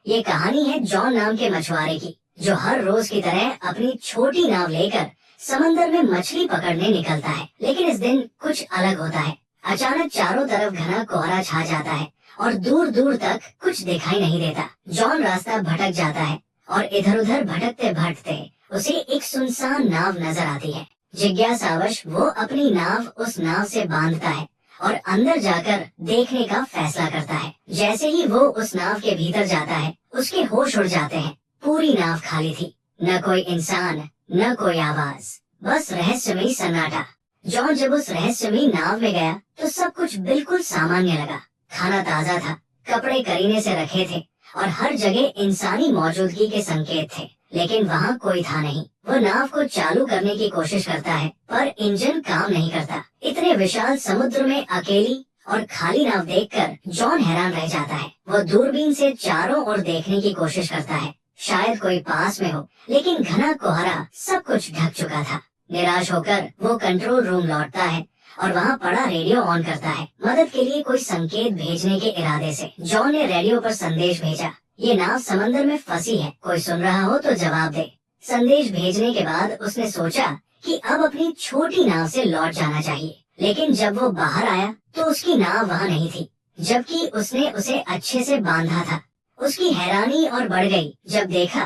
ये कहानी है जॉन नाम के मछुआरे की, जो हर रोज की तरह अपनी छोटी नाव लेकर समंदर में मछली पकड़ने निकलता है। लेकिन इस दिन कुछ अलग होता है। अचानक चारों तरफ घना कोहरा छा जाता है और दूर दूर तक कुछ दिखाई नहीं देता। जॉन रास्ता भटक जाता है और इधर उधर भटकते भटकते उसे एक सुनसान नाव नजर आती है। जिज्ञासावश वो अपनी नाव उस नाव से बांधता है और अंदर जाकर देखने का फैसला करता है। जैसे ही वो उस नाव के भीतर जाता है, उसके होश उड़ जाते हैं। पूरी नाव खाली थी, न कोई इंसान, न कोई आवाज, बस रहस्यमयी सन्नाटा। जॉन जब उस रहस्यमयी नाव में गया तो सब कुछ बिल्कुल सामान्य लगा। खाना ताजा था, कपड़े करीने से रखे थे और हर जगह इंसानी मौजूदगी के संकेत थे। लेकिन वहाँ कोई था नहीं। वो नाव को चालू करने की कोशिश करता है पर इंजन काम नहीं करता। इतने विशाल समुद्र में अकेली और खाली नाव देखकर जॉन हैरान रह जाता है। वो दूरबीन से चारों ओर देखने की कोशिश करता है, शायद कोई पास में हो, लेकिन घना कोहरा सब कुछ ढक चुका था। निराश होकर वो कंट्रोल रूम लौटता है और वहाँ पड़ा रेडियो ऑन करता है। मदद के लिए कोई संकेत भेजने के इरादे से जॉन ने रेडियो पर संदेश भेजा, ये नाव समंदर में फंसी है, कोई सुन रहा हो तो जवाब दे। संदेश भेजने के बाद उसने सोचा कि अब अपनी छोटी नाव से लौट जाना चाहिए। लेकिन जब वो बाहर आया तो उसकी नाव वहाँ नहीं थी, जबकि उसने उसे अच्छे से बांधा था। उसकी हैरानी और बढ़ गई जब देखा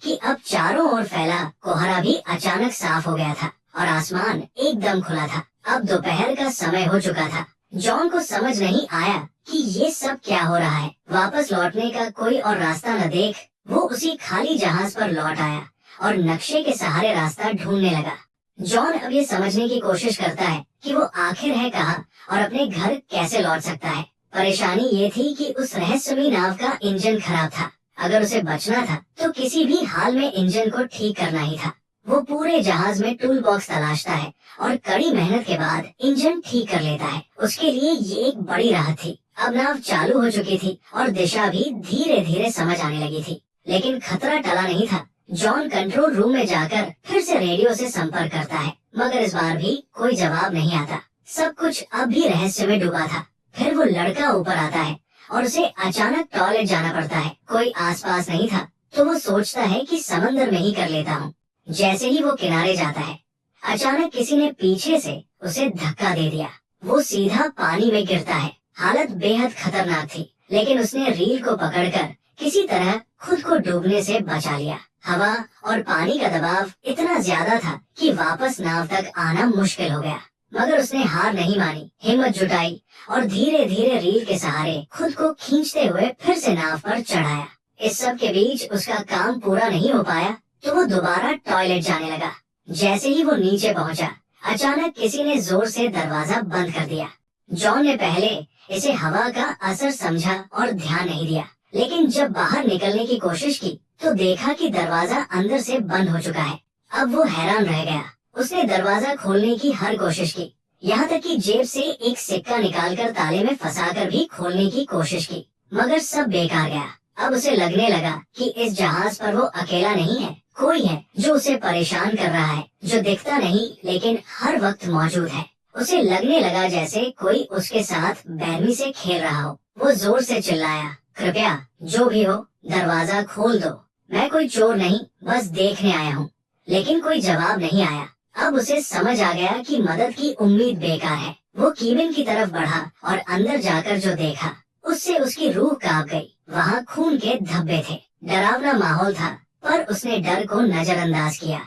कि अब चारों ओर फैला कोहरा भी अचानक साफ हो गया था और आसमान एकदम खुला था। अब दोपहर का समय हो चुका था। जॉन को समझ नहीं आया कि ये सब क्या हो रहा है। वापस लौटने का कोई और रास्ता न देख वो उसी खाली जहाज पर लौट आया और नक्शे के सहारे रास्ता ढूंढने लगा। जॉन अब ये समझने की कोशिश करता है कि वो आखिर है कहाँ और अपने घर कैसे लौट सकता है। परेशानी ये थी कि उस रहस्यमयी नाव का इंजन खराब था। अगर उसे बचना था तो किसी भी हाल में इंजन को ठीक करना ही था। वो पूरे जहाज में टूल बॉक्स तलाशता है और कड़ी मेहनत के बाद इंजन ठीक कर लेता है। उसके लिए ये एक बड़ी राहत थी। अब नाव चालू हो चुकी थी और दिशा भी धीरे धीरे समझ आने लगी थी। लेकिन खतरा टला नहीं था। जॉन कंट्रोल रूम में जाकर फिर से रेडियो से संपर्क करता है, मगर इस बार भी कोई जवाब नहीं आता। सब कुछ अब भी रहस्य में डूबा था। फिर वो लड़का ऊपर आता है और उसे अचानक टॉयलेट जाना पड़ता है। कोई आसपास नहीं था तो वो सोचता है कि समंदर में ही कर लेता हूँ। जैसे ही वो किनारे जाता है, अचानक किसी ने पीछे से उसे धक्का दे दिया। वो सीधा पानी में गिरता है। हालत बेहद खतरनाक थी, लेकिन उसने रील को पकड़कर किसी तरह खुद को डूबने से बचा लिया। हवा और पानी का दबाव इतना ज्यादा था कि वापस नाव तक आना मुश्किल हो गया। मगर उसने हार नहीं मानी, हिम्मत जुटाई और धीरे धीरे रील के सहारे खुद को खींचते हुए फिर से नाव पर चढ़ाया। इस सब के बीच उसका काम पूरा नहीं हो पाया तो वो दोबारा टॉयलेट जाने लगा। जैसे ही वो नीचे पहुंचा, अचानक किसी ने जोर से दरवाजा बंद कर दिया। जॉन ने पहले इसे हवा का असर समझा और ध्यान नहीं दिया, लेकिन जब बाहर निकलने की कोशिश की तो देखा कि दरवाजा अंदर से बंद हो चुका है। अब वो हैरान रह गया। उसने दरवाजा खोलने की हर कोशिश की, यहाँ तक कि जेब से एक सिक्का निकालकर ताले में फंसाकर भी खोलने की कोशिश की, मगर सब बेकार गया। अब उसे लगने लगा कि इस जहाज पर वो अकेला नहीं है, कोई है जो उसे परेशान कर रहा है, जो दिखता नहीं लेकिन हर वक्त मौजूद है। उसे लगने लगा जैसे कोई उसके साथ बेरहमी से खेल रहा हो। वो जोर से चिल्लाया, कृपया जो भी हो दरवाजा खोल दो, मैं कोई चोर नहीं, बस देखने आया हूँ। लेकिन कोई जवाब नहीं आया। अब उसे समझ आ गया कि मदद की उम्मीद बेकार है। वो कीबिन की तरफ बढ़ा और अंदर जाकर जो देखा उससे उसकी रूह कांप गई। वहाँ खून के धब्बे थे। डरावना माहौल था, पर उसने डर को नजरअंदाज किया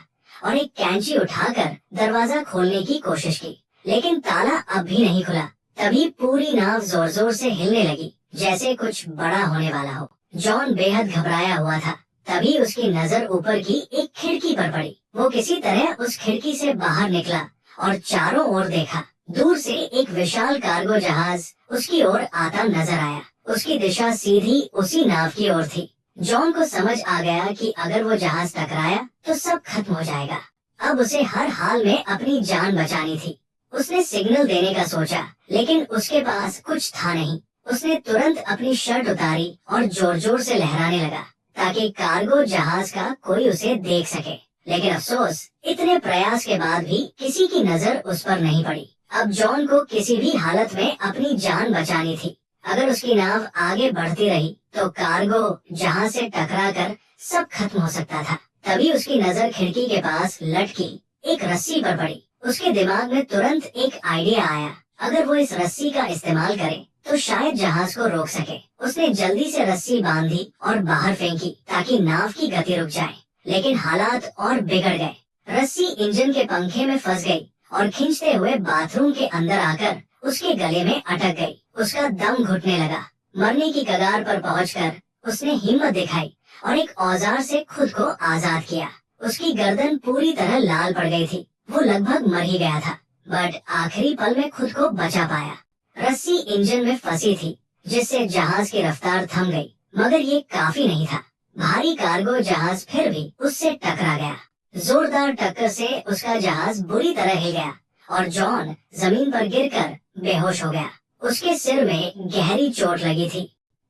और एक कैंची उठाकर दरवाजा खोलने की कोशिश की, लेकिन ताला अब भी नहीं खुला। तभी पूरी नाव जोर जोर से हिलने लगी, जैसे कुछ बड़ा होने वाला हो। जॉन बेहद घबराया हुआ था। तभी उसकी नजर ऊपर की एक खिड़की पर पड़ी। वो किसी तरह उस खिड़की से बाहर निकला और चारों ओर देखा। दूर से एक विशाल कार्गो जहाज उसकी ओर आता नजर आया। उसकी दिशा सीधी उसी नाव की ओर थी। जॉन को समझ आ गया कि अगर वो जहाज टकराया तो सब खत्म हो जाएगा। अब उसे हर हाल में अपनी जान बचानी थी। उसने सिग्नल देने का सोचा, लेकिन उसके पास कुछ था नहीं। उसने तुरंत अपनी शर्ट उतारी और जोर जोर से लहराने लगा ताकि कार्गो जहाज का कोई उसे देख सके। लेकिन अफसोस, इतने प्रयास के बाद भी किसी की नजर उस पर नहीं पड़ी। अब जॉन को किसी भी हालत में अपनी जान बचानी थी। अगर उसकी नाव आगे बढ़ती रही तो कार्गो जहाज से टकराकर सब खत्म हो सकता था। तभी उसकी नजर खिड़की के पास लटकी एक रस्सी पर पड़ी। उसके दिमाग में तुरंत एक आइडिया आया, अगर वो इस रस्सी का इस्तेमाल करे तो शायद जहाज को रोक सके। उसने जल्दी से रस्सी बांधी और बाहर फेंकी ताकि नाव की गति रुक जाए, लेकिन हालात और बिगड़ गए। रस्सी इंजन के पंखे में फंस गई और खींचते हुए बाथरूम के अंदर आकर उसके गले में अटक गई। उसका दम घुटने लगा। मरने की कगार पर पहुंचकर उसने हिम्मत दिखाई और एक औजार से खुद को आजाद किया। उसकी गर्दन पूरी तरह लाल पड़ गई थी। वो लगभग मर ही गया था, बट आखिरी पल में खुद को बचा पाया। रस्सी इंजन में फंसी थी, जिससे जहाज की रफ्तार थम गई, मगर ये काफी नहीं था। भारी कार्गो जहाज फिर भी उससे टकरा गया। जोरदार टक्कर से उसका जहाज बुरी तरह हिल गया और जॉन जमीन पर गिरकर बेहोश हो गया। उसके सिर में गहरी चोट लगी थी।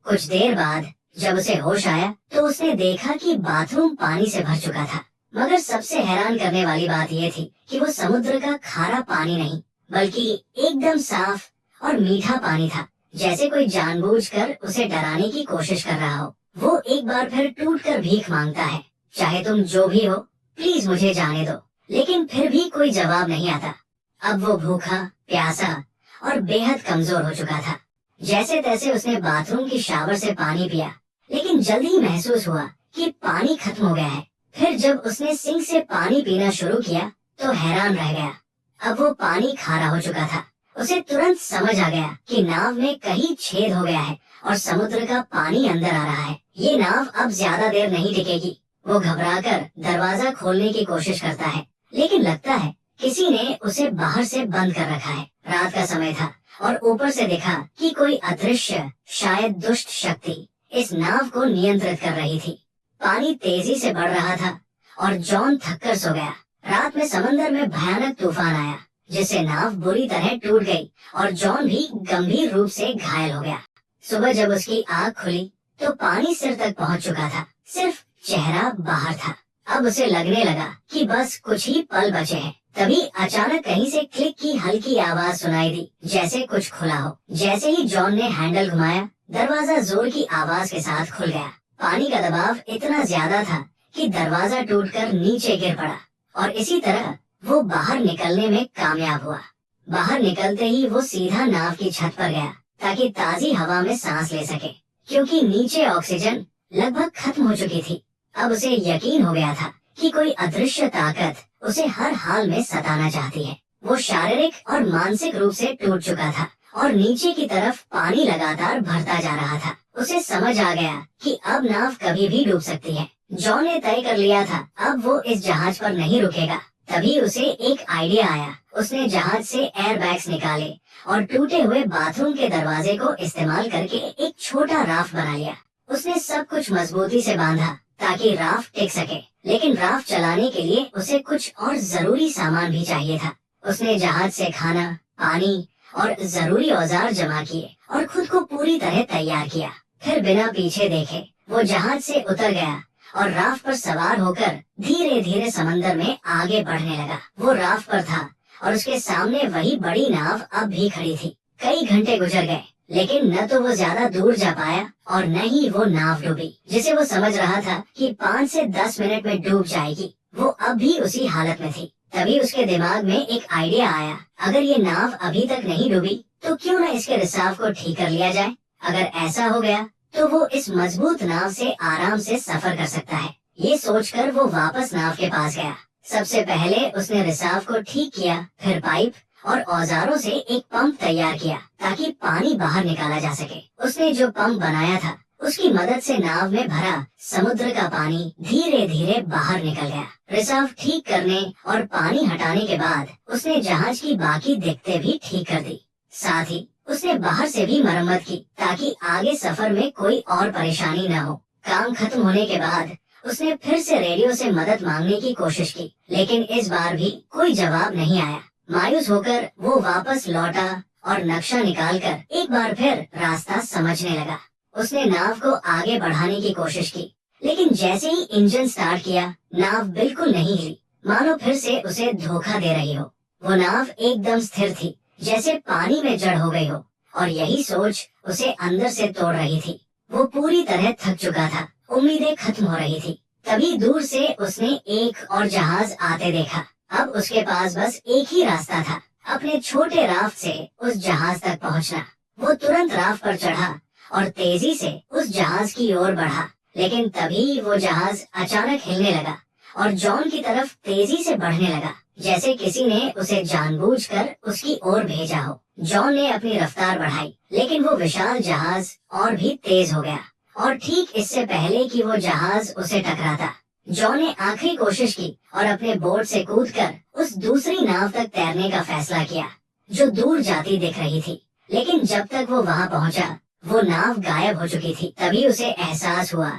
कुछ देर बाद जब उसे होश आया तो उसने देखा कि बाथरूम पानी से भर चुका था, मगर सबसे हैरान करने वाली बात यह थी कि वो समुद्र का खारा पानी नहीं, बल्कि एकदम साफ और मीठा पानी था, जैसे कोई जानबूझकर उसे डराने की कोशिश कर रहा हो। वो एक बार फिर टूटकर भीख मांगता है, चाहे तुम जो भी हो, प्लीज मुझे जाने दो। लेकिन फिर भी कोई जवाब नहीं आता। अब वो भूखा, प्यासा और बेहद कमजोर हो चुका था। जैसे तैसे उसने बाथरूम की शावर से पानी पिया, लेकिन जल्द ही महसूस हुआ कि पानी खत्म हो गया है। फिर जब उसने सिंक से पानी पीना शुरू किया तो हैरान रह गया। अब वो पानी खारा हो चुका था। उसे तुरंत समझ आ गया कि नाव में कहीं छेद हो गया है और समुद्र का पानी अंदर आ रहा है। ये नाव अब ज्यादा देर नहीं टिकेगी। वो घबराकर दरवाजा खोलने की कोशिश करता है, लेकिन लगता है किसी ने उसे बाहर से बंद कर रखा है। रात का समय था और ऊपर से देखा कि कोई अदृश्य, शायद दुष्ट शक्ति इस नाव को नियंत्रित कर रही थी। पानी तेजी से बढ़ रहा था और जॉन थककर सो गया। रात में समंदर में भयानक तूफान आया, जिससे नाव बुरी तरह टूट गई और जॉन भी गंभीर रूप से घायल हो गया। सुबह जब उसकी आँख खुली तो पानी सिर तक पहुंच चुका था, सिर्फ चेहरा बाहर था। अब उसे लगने लगा कि बस कुछ ही पल बचे हैं। तभी अचानक कहीं से क्लिक की हल्की आवाज सुनाई दी, जैसे कुछ खुला हो। जैसे ही जॉन ने हैंडल घुमाया, दरवाजा जोर की आवाज के साथ खुल गया। पानी का दबाव इतना ज्यादा था कि दरवाजा टूटकर नीचे गिर पड़ा और इसी तरह वो बाहर निकलने में कामयाब हुआ। बाहर निकलते ही वो सीधा नाव की छत पर गया ताकि ताजी हवा में सांस ले सके, क्योंकि नीचे ऑक्सीजन लगभग खत्म हो चुकी थी। अब उसे यकीन हो गया था कि कोई अदृश्य ताकत उसे हर हाल में सताना चाहती है। वो शारीरिक और मानसिक रूप से टूट चुका था और नीचे की तरफ पानी लगातार भरता जा रहा था। उसे समझ आ गया कि अब नाव कभी भी डूब सकती है। जॉन ने तय कर लिया था अब वो इस जहाज पर नहीं रुकेगा। तभी उसे एक आइडिया आया। उसने जहाज से एयर बैग्स निकाले और टूटे हुए बाथरूम के दरवाजे को इस्तेमाल करके एक छोटा राफ्ट बना लिया। उसने सब कुछ मजबूती से बांधा ताकि राफ्ट टिक सके, लेकिन राफ्ट चलाने के लिए उसे कुछ और जरूरी सामान भी चाहिए था। उसने जहाज से खाना, पानी और जरूरी औजार जमा किए और खुद को पूरी तरह तैयार किया। फिर बिना पीछे देखे वो जहाज से उतर गया और राफ्ट पर सवार होकर धीरे धीरे समंदर में आगे बढ़ने लगा। वो राफ्ट पर था और उसके सामने वही बड़ी नाव अब भी खड़ी थी। कई घंटे गुजर गए, लेकिन न तो वो ज्यादा दूर जा पाया और न ही वो नाव डूबी, जिसे वो समझ रहा था कि 5 से 10 मिनट में डूब जाएगी। वो अब भी उसी हालत में थी। तभी उसके दिमाग में एक आइडिया आया, अगर ये नाव अभी तक नहीं डूबी तो क्यों न इसके रिसाव को ठीक कर लिया जाए। अगर ऐसा हो गया तो वो इस मजबूत नाव से आराम से सफर कर सकता है। ये सोचकर वो वापस नाव के पास गया। सबसे पहले उसने रिसाव को ठीक किया, फिर पाइप और औजारों से एक पंप तैयार किया ताकि पानी बाहर निकाला जा सके। उसने जो पंप बनाया था उसकी मदद से नाव में भरा समुद्र का पानी धीरे धीरे बाहर निकल गया। रिसाव ठीक करने और पानी हटाने के बाद उसने जहाज की बाकी दिक्कतें भी ठीक कर दी। साथ ही उसने बाहर से भी मरम्मत की ताकि आगे सफर में कोई और परेशानी न हो। काम खत्म होने के बाद उसने फिर से रेडियो से मदद मांगने की कोशिश की, लेकिन इस बार भी कोई जवाब नहीं आया। मायूस होकर वो वापस लौटा और नक्शा निकालकर एक बार फिर रास्ता समझने लगा। उसने नाव को आगे बढ़ाने की कोशिश की, लेकिन जैसे ही इंजन स्टार्ट किया नाव बिल्कुल नहीं हिली, मानो फिर से उसे धोखा दे रही हो। वो नाव एकदम स्थिर थी, जैसे पानी में जड़ हो गई हो, और यही सोच उसे अंदर से तोड़ रही थी। वो पूरी तरह थक चुका था, उम्मीदें खत्म हो रही थी। तभी दूर से उसने एक और जहाज आते देखा। अब उसके पास बस एक ही रास्ता था, अपने छोटे राफ्ट से उस जहाज तक पहुंचना। वो तुरंत राफ्ट पर चढ़ा और तेजी से उस जहाज की ओर बढ़ा। लेकिन तभी वो जहाज अचानक हिलने लगा और जॉन की तरफ तेजी से बढ़ने लगा, जैसे किसी ने उसे जानबूझकर उसकी ओर भेजा हो। जॉन ने अपनी रफ्तार बढ़ाई, लेकिन वो विशाल जहाज और भी तेज हो गया और ठीक इससे पहले कि वो जहाज उसे टकराता, जॉन ने आखिरी कोशिश की और अपने बोट से कूदकर उस दूसरी नाव तक तैरने का फैसला किया, जो दूर जाती दिख रही थी। लेकिन जब तक वो वहां पहुंचा, वो नाव गायब हो चुकी थी। तभी उसे एहसास हुआ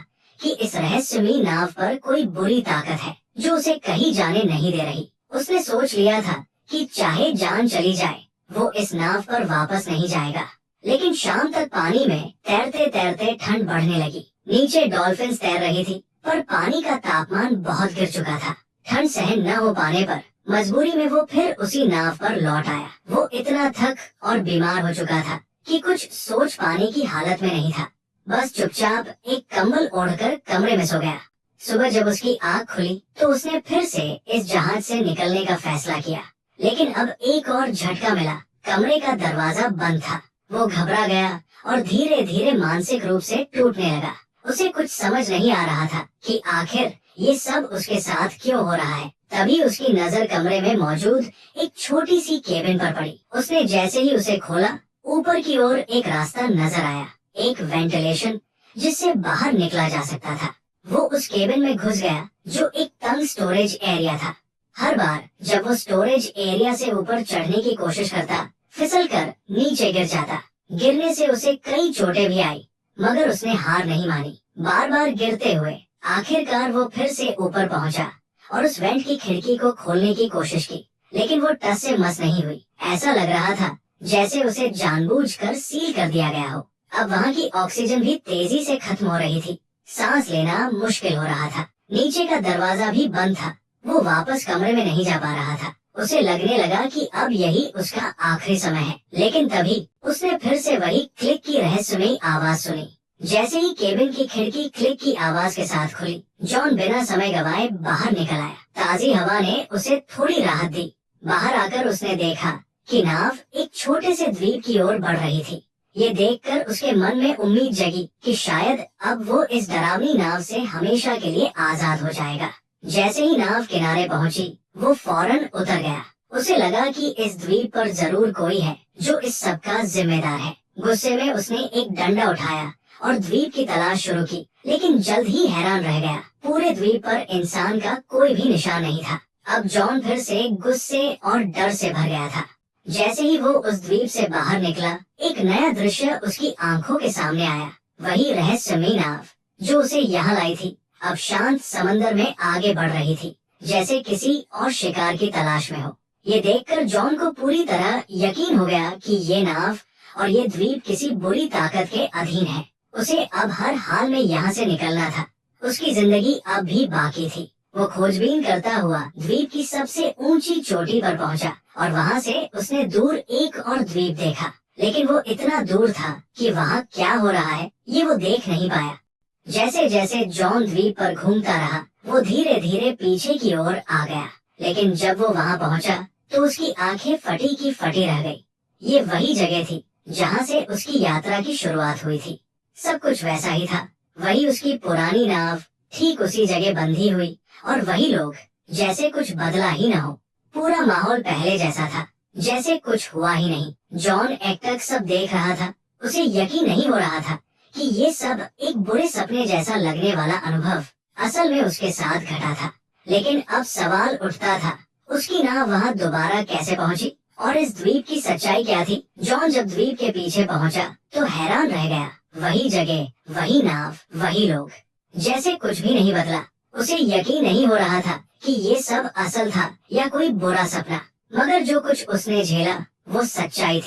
कि इस रहस्यमयी नाव पर कोई बुरी ताकत है, जो उसे कहीं जाने नहीं दे रही। उसने सोच लिया था कि चाहे जान चली जाए, वो इस नाव पर वापस नहीं जाएगा। लेकिन शाम तक पानी में तैरते तैरते ठंड बढ़ने लगी। नीचे डॉल्फिन्स तैर रही थी, पर पानी का तापमान बहुत गिर चुका था। ठंड सहन न हो पाने पर मजबूरी में वो फिर उसी नाव पर लौट आया। वो इतना थक और बीमार हो चुका था कि कुछ सोच पाने की हालत में नहीं था। बस चुपचाप एक कंबल ओढ़कर कमरे में सो गया। सुबह जब उसकी आँख खुली तो उसने फिर से इस जहाज से निकलने का फैसला किया। लेकिन अब एक और झटका मिला। कमरे का दरवाजा बंद था। वो घबरा गया और धीरे धीरे मानसिक रूप से टूटने लगा। उसे कुछ समझ नहीं आ रहा था कि आखिर ये सब उसके साथ क्यों हो रहा है। तभी उसकी नजर कमरे में मौजूद एक छोटी सी केबिन पर पड़ी। उसने जैसे ही उसे खोला, ऊपर की ओर एक रास्ता नजर आया, एक वेंटिलेशन जिससे बाहर निकला जा सकता था। वो उस केबिन में घुस गया, जो एक तंग स्टोरेज एरिया था। हर बार जब वो स्टोरेज एरिया से ऊपर चढ़ने की कोशिश करता, फिसलकर नीचे गिर जाता। गिरने से उसे कई चोटें भी आई, मगर उसने हार नहीं मानी। बार बार गिरते हुए आखिरकार वो फिर से ऊपर पहुंचा और उस वेंट की खिड़की को खोलने की कोशिश की, लेकिन वो टस से मस नहीं हुई। ऐसा लग रहा था जैसे उसे जानबूझकर सील कर दिया गया हो। अब वहाँ की ऑक्सीजन भी तेजी से खत्म हो रही थी। सांस लेना मुश्किल हो रहा था। नीचे का दरवाजा भी बंद था। वो वापस कमरे में नहीं जा पा रहा था। उसे लगने लगा कि अब यही उसका आखिरी समय है। लेकिन तभी उसने फिर से वही क्लिक की रहस्यमयी आवाज सुनी। जैसे ही केबिन की खिड़की क्लिक की आवाज के साथ खुली, जॉन बिना समय गवाए बाहर निकल आया। ताजी हवा ने उसे थोड़ी राहत दी। बाहर आकर उसने देखा कि नाव एक छोटे से द्वीप की ओर बढ़ रही थी। ये देखकर उसके मन में उम्मीद जगी कि शायद अब वो इस डरावनी नाव से हमेशा के लिए आजाद हो जाएगा। जैसे ही नाव किनारे पहुंची, वो फौरन उतर गया। उसे लगा कि इस द्वीप पर जरूर कोई है जो इस सब का जिम्मेदार है। गुस्से में उसने एक डंडा उठाया और द्वीप की तलाश शुरू की, लेकिन जल्द ही हैरान रह गया। पूरे द्वीप पर इंसान का कोई भी निशान नहीं था। अब जॉन फिर से गुस्से और डर से भर गया था। जैसे ही वो उस द्वीप से बाहर निकला, एक नया दृश्य उसकी आंखों के सामने आया। वही रहस्यमयी नाव जो उसे यहाँ लाई थी, अब शांत समंदर में आगे बढ़ रही थी, जैसे किसी और शिकार की तलाश में हो। ये देखकर जॉन को पूरी तरह यकीन हो गया कि ये नाव और ये द्वीप किसी बुरी ताकत के अधीन है। उसे अब हर हाल में यहाँ से निकलना था। उसकी जिंदगी अब भी बाकी थी। वो खोजबीन करता हुआ द्वीप की सबसे ऊंची चोटी पर पहुंचा और वहाँ से उसने दूर एक और द्वीप देखा, लेकिन वो इतना दूर था कि वहाँ क्या हो रहा है ये वो देख नहीं पाया। जैसे जैसे जॉन द्वीप पर घूमता रहा, वो धीरे धीरे पीछे की ओर आ गया। लेकिन जब वो वहाँ पहुंचा तो उसकी आंखें फटी की फटी रह गई। ये वही जगह थी जहाँ से उसकी यात्रा की शुरुआत हुई थी। सब कुछ वैसा ही था। वही उसकी पुरानी नाव ठीक उसी जगह बंधी हुई और वही लोग, जैसे कुछ बदला ही न हो। पूरा माहौल पहले जैसा था, जैसे कुछ हुआ ही नहीं। जॉन एकटक सब देख रहा था। उसे यकीन नहीं हो रहा था कि ये सब एक बुरे सपने जैसा लगने वाला अनुभव असल में उसके साथ घटा था। लेकिन अब सवाल उठता था, उसकी नाव वहाँ दोबारा कैसे पहुँची और इस द्वीप की सच्चाई क्या थी। जॉन जब द्वीप के पीछे पहुँचा तो हैरान रह गया। वही जगह, वही नाव, वही लोग, जैसे कुछ भी नहीं बदला। उसे यकीन नहीं हो रहा था कि ये सब असल था या कोई बुरा सपना, मगर जो कुछ उसने झेला वो सच्चाई थी।